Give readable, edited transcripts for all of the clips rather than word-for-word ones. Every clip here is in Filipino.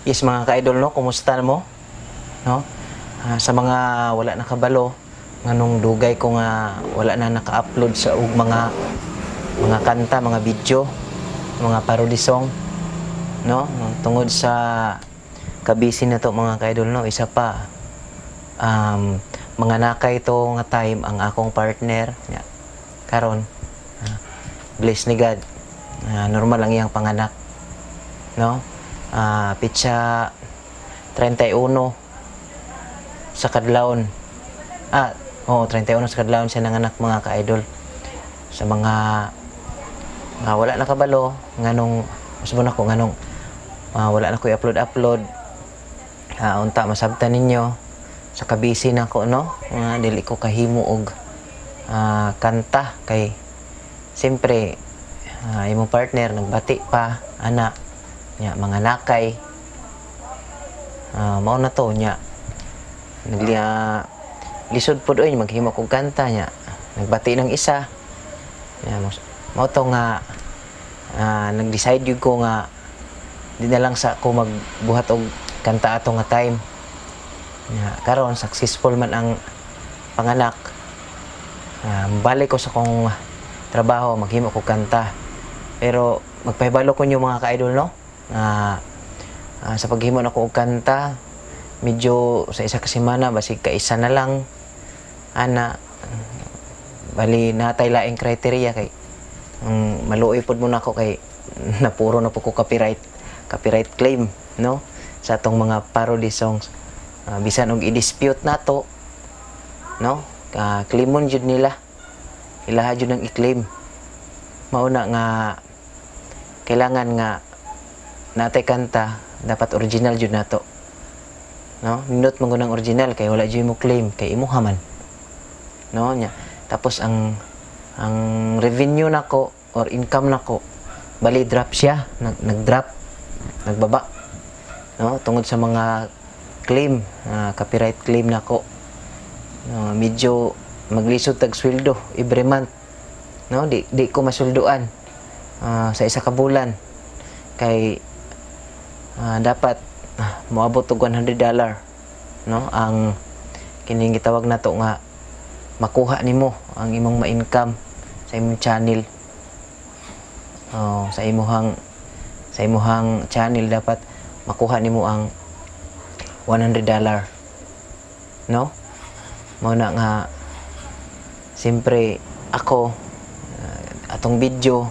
Yes mga ka-idol, no, kumusta mo? No? Sa mga wala nakabalo, nganong dugay ko nga wala na naka-upload sa mga kanta, mga video, mga parody song, no? Tungod sa kabisi na to mga ka-idol, no, isa pa mga nakay to nga time ang akong partner nya karon, bless ni God, normal lang iyang panganak, no? Pitsa 31 sa kadlawon. 31 sa kadlawon siya nanganak mga ka-idol. Sa mga wala nakabalo nganong usbon ako nganong wala na ko i-upload. Unta masabtan ninyo sa kabisi nako, no? Dili ko kahimo og kanta kay siyempre imong partner nagbati pa ana nya mga nakay, mao na to nya lisod pod oy maghimo kog kanta nya nagbati ng isa nya mao to nga nag-decide yun ko nga di na lang sa ako magbuhat og kanta ato nga time nya karon successful man ang panganak. Balik ko sa kong trabaho maghimo kog kanta pero magpahibalo ko nyo mga ka-idol, no? Sa paghimo na ko og kanta medyo sa isa ka semana basig ka isa na lang ana bali natay laing criteria kay maluoy pod muna ako kay napuro na po ko copyright claim, no, sa atong mga parody songs. Bisan og i-dispute nato, no, claimon jud nila, ilaha jud nang i-claim. Mauna nga kailangan nga natay kanta dapat original jud nato, no, nindot man gunang original kay wala jud mo claim kay imuha man, no nya. Tapos ang revenue nako or income nako bali drop siya, nag-drop, nagbaba, no, tungod sa mga claim, copyright claim nako. Medyo maglisod tag sweldo every month, no, di ko masulduan sa isa ka bulan kay dapat moabot og $100, no, ang kining gitawag nato nga makuha nimo ang imong ma-income sa imong channel. Sa imuhang channel dapat makuha nimo ang $100, no? Mao na nga siyempre ako atong video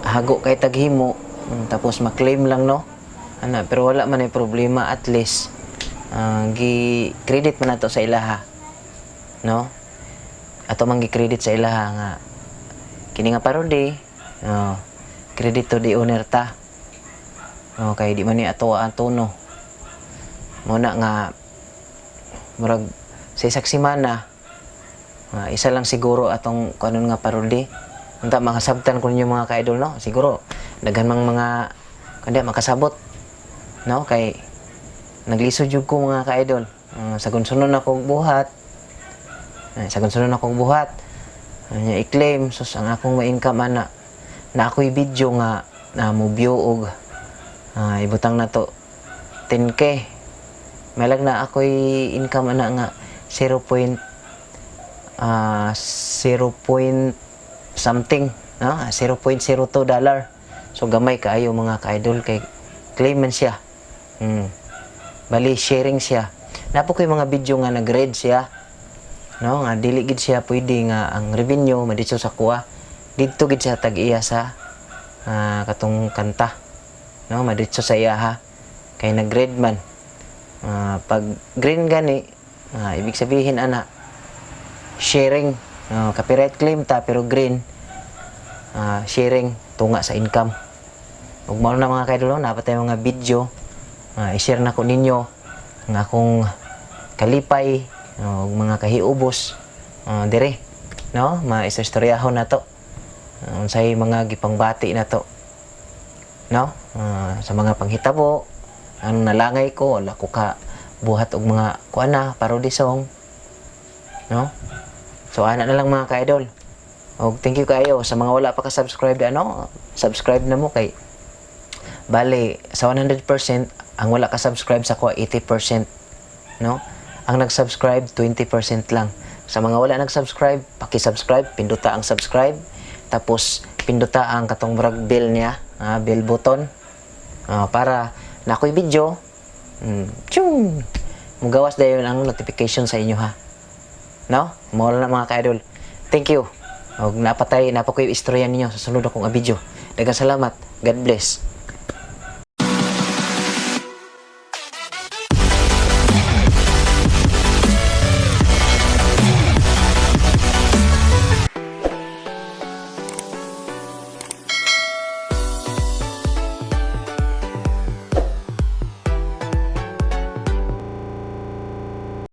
hago kay taghimo tapos ma-claim lang, no, ana, pero wala man ay problema, at least gi-credit man nato sa ilaha, no, ato man gi-credit sa ilaha nga kini nga parody, credit to the owner ta, kay di man ni ato ang tono. Muna nga murag sa isak semana isa lang siguro atong kanon nga parody unta makasabtan ko ninyo mga ka-idol, no, siguro daghan mang mga kanda makasabot, no, kay naglisod jud ko mga ka-idol. Sagon-sunon akong buhat nya i-claim sus ang akong ma-income ana na ako'y video nga na mo view og ibutang na to 10K, malag na ako'y income ana nga 0 point something, no? $0.02. So gamay kaayo mga ka-idol kay claim man siya. Bali sharing siya. Napo koy mga video nga nag-read siya, no, nga dili gid siya pwede nga ang revenue maditso sa kuha didto gid siya tag-iya sa katong kanta, no, maditso sa iya ha kay nag-grade man. Pag green gani ibig sabihin ana sharing, copyright claim ta pero green, sharing tunga sa income. Ug mao na mga kaidol, napatay mga video i-share na ko ninyo nga akong kalipay ug mga kahiubos dire, no, maistoryahon na to unsay mga gipangbati na to, no, sa mga panghitabo anong nalangay ko wala ko ka buhat og mga kuana parody song, no. So ana na lang mga ka-idol. Og thank you kayo sa mga wala pa ka-subscribe, ano, subscribe na mo kay Bali, sa 100%, ang wala ka subscribe sa ko 80%, no? Ang nag-subscribe 20% lang. Sa mga wala nag-subscribe, paki-subscribe, pinduta ang subscribe, tapos pinduta ang katong murag bell niya, bell button, para na ako'y video, tiyung, mugawas dayon ang notification sa inyo ha. No? Mawala na mga ka-idol. Thank you. Og napakoy istorya ninyo sa sunod akong video. Daghang salamat. God bless.